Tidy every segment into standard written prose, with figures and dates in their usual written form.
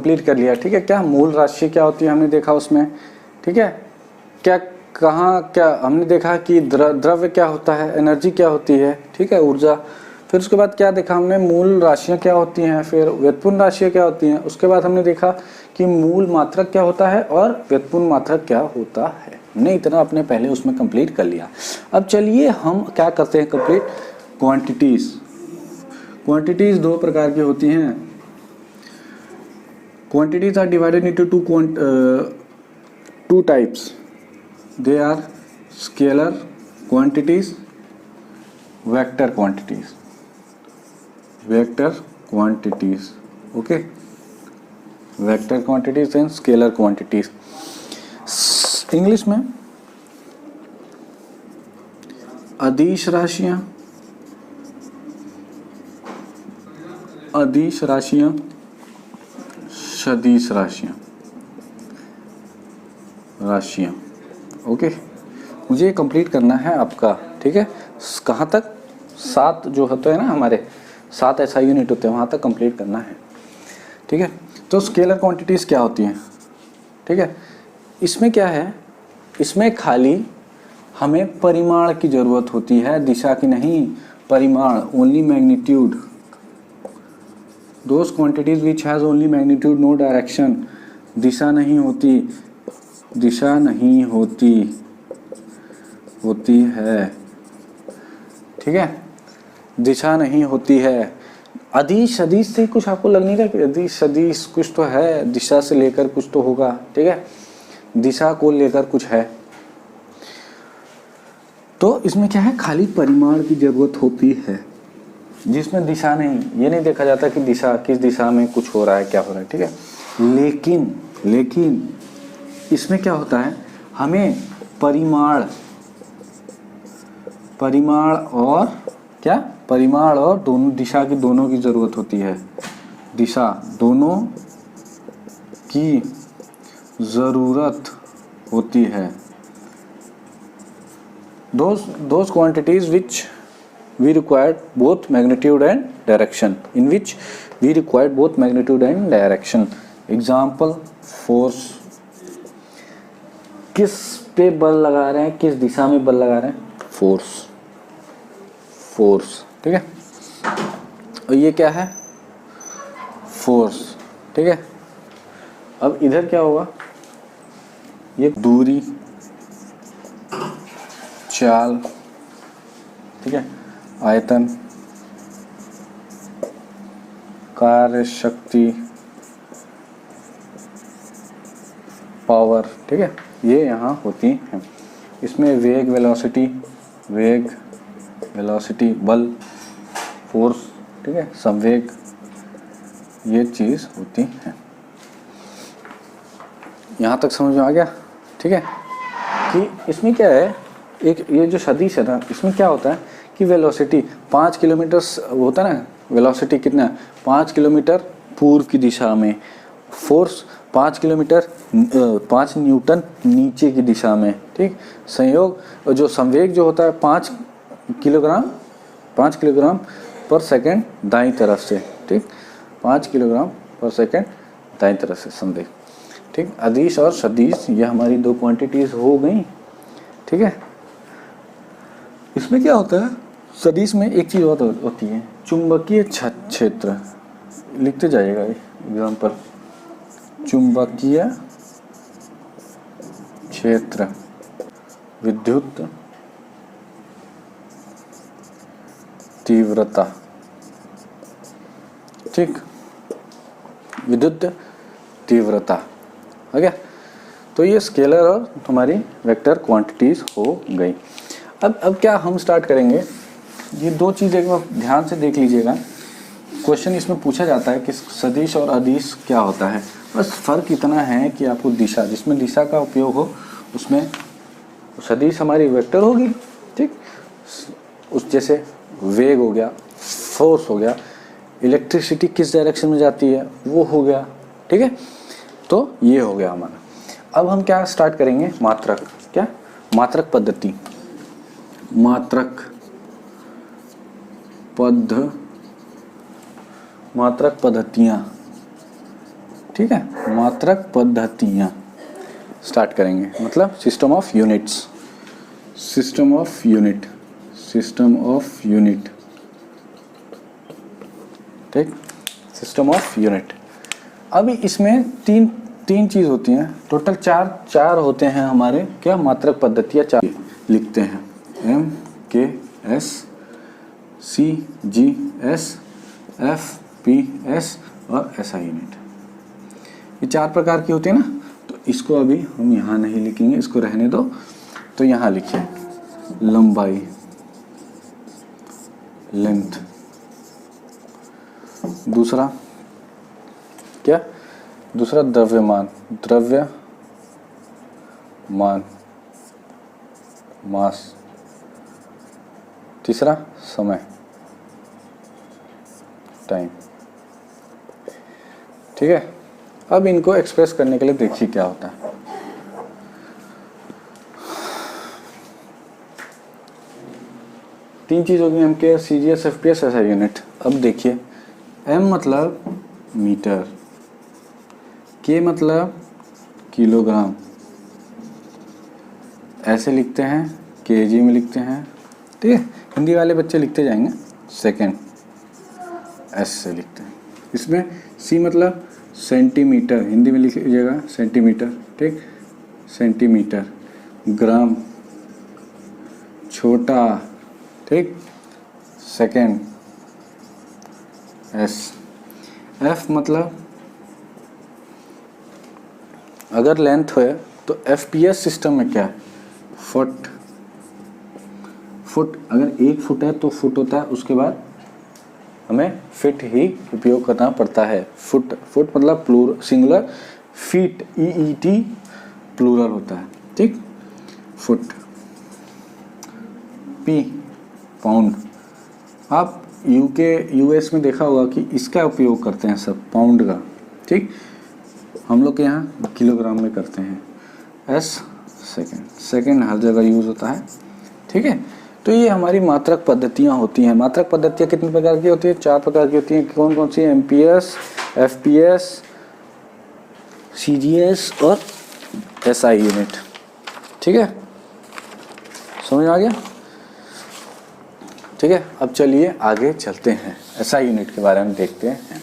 Complete कर लिया, ठीक है। क्या मूल राशि क्या होती है हमने देखा उसमें, ठीक है। क्या कहाँ क्या हमने देखा कि द्रव्य क्या होता है, एनर्जी क्या होती है, ठीक है, ऊर्जा। फिर उसके बाद क्या देखा हमने, मूल राशियाँ क्या होती हैं, फिर व्युत्पन्न राशियाँ क्या होती हैं। उसके बाद हमने देखा कि मूल मात्रक क्या होता है और व्युत्पन्न मात्रक क्या होता है। हमने इतना अपने पहले उसमें कंप्लीट कर लिया। अब चलिए हम क्या करते हैं कंप्लीट, क्वांटिटीज़। क्वांटिटीज़ दो प्रकार की होती हैं। Quantities are divided into two types. They are scalar quantities, vector quantities. Vector quantities, okay, vector quantities and scalar quantities. English में अदिश राशियां, अदिश राशियां, सदिश राशियां, राशियां, ओके। मुझे ये कंप्लीट करना है आपका, ठीक है। कहाँ तक, 7 जो होते हैं ना हमारे, 7 ऐसा यूनिट होते हैं, वहाँ तक कंप्लीट करना है, ठीक है। तो स्केलर क्वांटिटीज़ क्या होती हैं, ठीक है। इसमें क्या है, इसमें खाली हमें परिमाण की ज़रूरत होती है, दिशा की नहीं, परिमाण, only magnitude. Those quantities which has only magnitude no direction, दिशा नहीं होती, दिशा नहीं होती होती है, ठीक है, दिशा नहीं होती है। अदिश सदिश से कुछ आपको लग नहीं रहा कि अदिश सदिश कुछ तो है, दिशा से लेकर कुछ तो होगा, ठीक है, दिशा को लेकर कुछ है। तो इसमें क्या है, खाली परिमाण की जरूरत होती है, जिसमें दिशा नहीं, ये नहीं देखा जाता कि दिशा, किस दिशा में कुछ हो रहा है, क्या हो रहा है, ठीक है। लेकिन इसमें क्या होता है, हमें परिमाण और क्या, परिमाण और दोनों दिशा की, दोनों की जरूरत होती है, दिशा दोनों की जरूरत होती है। those quantities which we required both magnitude and direction, in which we required both magnitude and direction. Example, force, किस पे बल लगा रहे हैं, किस दिशा में बल लगा रहे हैं, फोर्स, ठीक है। और ये क्या है, फोर्स, ठीक है। अब इधर क्या होगा, ये दूरी, चाल, ठीक है, आयतन, कार्य शक्ति, पावर, ठीक है, ये यहाँ होती हैं। इसमें वेग, वेलोसिटी, बल, फोर्स, ठीक है, संवेग, ये चीज़ होती है। यहाँ तक समझ में आ गया, ठीक है। कि इसमें क्या है, एक ये जो सदिश है ना, इसमें क्या होता है कि वेलोसिटी 5 किलोमीटर होता है ना, वेलोसिटी कितना है, 5 किलोमीटर पूर्व की दिशा में, फोर्स 5 न्यूटन नीचे की दिशा में, ठीक। संयोग जो संवेग जो होता है 5 किलोग्राम पर सेकंड दाईं तरफ से, ठीक, 5 किलोग्राम पर सेकंड दाईं तरफ से संवेग, ठीक। अदिश और सदिश ये हमारी दो क्वांटिटीज हो गई, ठीक है। इसमें क्या होता है, सदिश में एक चीज़ और होती है, चुंबकीय क्षेत्र, लिखते जाइएगा एग्जाम्पल, चुंबकीय क्षेत्र, विद्युत तीव्रता, ठीक, विद्युत तीव्रता, हो गया। तो ये स्केलर और तुम्हारी वेक्टर क्वांटिटीज हो गई। अब क्या हम स्टार्ट करेंगे, ये दो चीज़ एक बार ध्यान से देख लीजिएगा। क्वेश्चन इसमें पूछा जाता है कि सदिश और अदिश क्या होता है, बस फर्क इतना है कि आपको दिशा, जिसमें दिशा का उपयोग हो उसमें सदिश हमारी वेक्टर होगी, ठीक, उस जैसे वेग हो गया, फोर्स हो गया, इलेक्ट्रिसिटी किस डायरेक्शन में जाती है वो हो गया, ठीक है। तो ये हो गया हमारा। अब हम क्या स्टार्ट करेंगे, मात्रक, क्या, मात्रक पद्धति, मात्रक पद्धतियाँ, ठीक है, मात्रक पद्धतियाँ स्टार्ट करेंगे, मतलब system of units, system of unit, system of unit, ठीक, सिस्टम ऑफ यूनिट। अभी इसमें तीन चीज़ होती हैं, टोटल चार होते हैं हमारे क्या मात्रक पद्धतियाँ, चार लिखते हैं, M K S C G S F P S और एसआई यूनिट, ये चार प्रकार की होती है ना। तो इसको अभी हम यहाँ नहीं लिखेंगे, इसको रहने दो। तो यहाँ लिखिए लंबाई, लेंथ, दूसरा क्या, दूसरा द्रव्यमान, द्रव्यमान, मास, तीसरा समय, टाइम, ठीक है। अब इनको एक्सप्रेस करने के लिए देखिए क्या होता है। तीन चीज होगी, M K, C G S, F P S, SI unit. अब देखिए, एम मतलब मीटर, के मतलब किलोग्राम, ऐसे लिखते हैं, केजी में लिखते हैं, ठीक है। हिंदी वाले बच्चे लिखते जाएंगे, सेकेंड एस से लिखते हैं। इसमें सी मतलब सेंटीमीटर, हिंदी में लिख लीजिएगा सेंटीमीटर, ठीक, सेंटीमीटर, ग्राम छोटा, ठीक, सेकेंड एस। एफ मतलब अगर लेंथ है तो एफपीएस सिस्टम में क्या है, फुट, फुट, अगर 1 फुट है तो फुट होता है, उसके बाद हमें फिट ही उपयोग करना पड़ता है। फुट, फुट मतलब plural, singular, feet EET plural होता है, ठीक, फुट। पी पाउंड, आप यूएस में देखा होगा कि इसका उपयोग करते हैं सब, पाउंड का, ठीक, हम लोग के यहाँ किलोग्राम में करते हैं। एस सेकेंड, सेकेंड हर जगह यूज होता है, ठीक है। तो ये हमारी मात्रक पद्धतियाँ होती हैं। मात्रक पद्धतियाँ कितने प्रकार की होती है, 4 प्रकार की होती हैं। कौन कौन सी, एमपीएस, एफपीएस, सीजीएस और एसआई यूनिट, ठीक है, समझ आ गया, ठीक है। अब चलिए आगे चलते हैं, एसआई यूनिट के बारे में देखते हैं,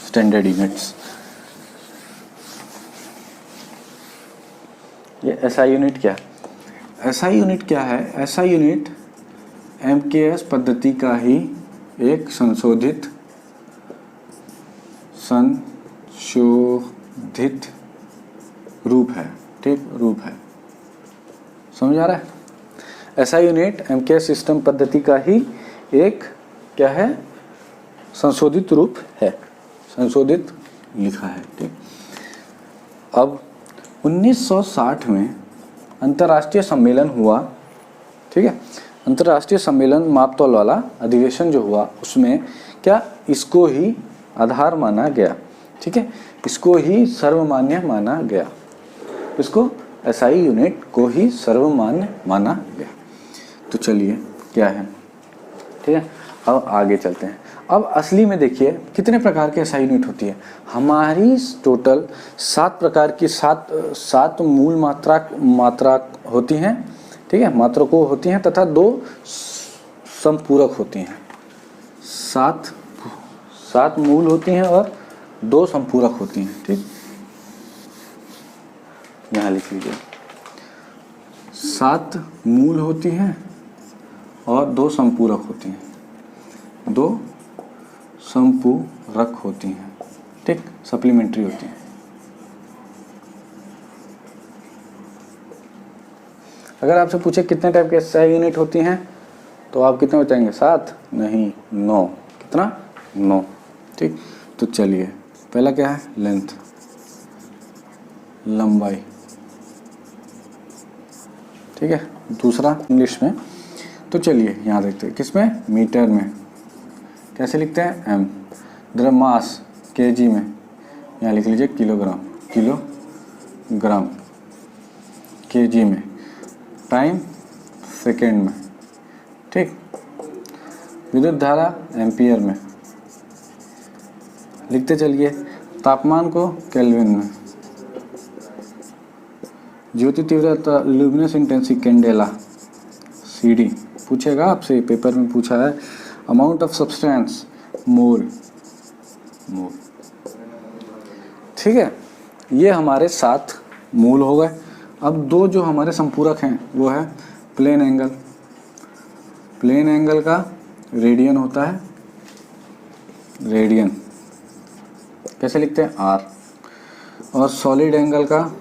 स्टैंडर्ड यूनिट्स। ये एसआई यूनिट क्या है, एसआई यूनिट क्या है, एसआई यूनिट एमकेएस पद्धति का ही एक संशोधित रूप है, ठीक, रूप है, समझ आ रहा है। एसआई यूनिट एमकेएस सिस्टम पद्धति का ही एक क्या है, संशोधित रूप है, संशोधित लिखा है, ठीक। अब 1960 में अंतर्राष्ट्रीय सम्मेलन हुआ, ठीक है, अंतर्राष्ट्रीय सम्मेलन मापतौल वाला अधिवेशन जो हुआ, उसमें क्या इसको ही आधार माना गया, ठीक है, इसको ही सर्वमान्य माना गया, इसको एसआई यूनिट को ही सर्वमान्य माना गया। तो चलिए क्या है, ठीक है, अब आगे चलते हैं। अब असली में देखिए कितने प्रकार के एसआई यूनिट होती है हमारी, टोटल 7 प्रकार की, सात मूल मात्रा होती हैं, ठीक है, मात्रकों होती हैं तथा 2 संपूरक होती हैं। 7 मूल होती हैं और 2 संपूरक होती हैं, ठीक, यहाँ लिख लीजिए, 7 मूल होती हैं और 2 संपूरक होती हैं, 2 संपूरक होती हैं, ठीक, सप्लीमेंट्री होती हैं। अगर आपसे पूछे कितने टाइप के एसआई यूनिट होती हैं तो आप कितने बताएंगे, 7 नहीं 9, कितना, 9, ठीक। तो चलिए पहला क्या है, लेंथ, लंबाई, ठीक है, दूसरा इंग्लिश में, तो चलिए यहाँ देखते हैं किसमें, मीटर में, कैसे लिखते हैं, एम। द्रव्यमास केजी में, यहाँ लिख लीजिए किलोग्राम, किलोग्राम, केजी में। टाइम सेकेंड में, ठीक। विद्युत धारा एम्पियर में, लिखते चलिए। तापमान को केल्विन में, ज्योति तीव्रता ल्यूमिनस इंटेंसिटी कैंडेला CD पूछेगा आपसे, पेपर में पूछा है। अमाउंट ऑफ सब्सटेंस मोल, ठीक है। ये हमारे 7 मूल हो गए। अब 2 जो हमारे संपूरक हैं वो है प्लेन एंगल। प्लेन एंगल का रेडियन होता है, रेडियन कैसे लिखते हैं R, और सॉलिड एंगल का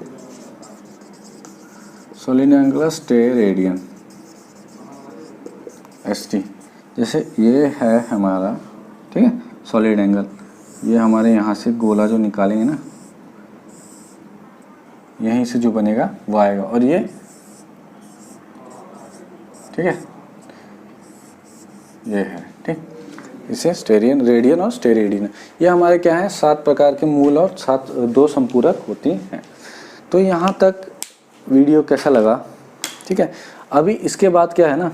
स्टेरेडियन ST। जैसे ये है हमारा, ठीक है, सॉलिड एंगल, ये हमारे यहाँ से गोला जो निकालेंगे ना, यहीं से जो बनेगा वो आएगा, और ये ठीक है, ये है, ठीक। इसे स्टेरियन, रेडियन और स्टेरेडियन, ये हमारे क्या है 7 प्रकार के मूल और 2 संपूरक होती हैं। तो यहाँ तक वीडियो कैसा लगा, ठीक है। अभी इसके बाद क्या है ना,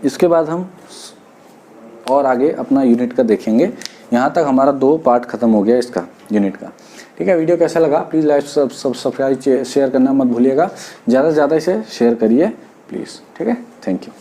इसके बाद हम और आगे अपना यूनिट का देखेंगे। यहाँ तक हमारा 2 पार्ट खत्म हो गया इसका यूनिट का, ठीक है। वीडियो कैसा लगा प्लीज़ लाइक सब्सक्राइब शेयर करना मत भूलिएगा, ज़्यादा से ज़्यादा इसे शेयर करिए प्लीज़, ठीक है। Thank you.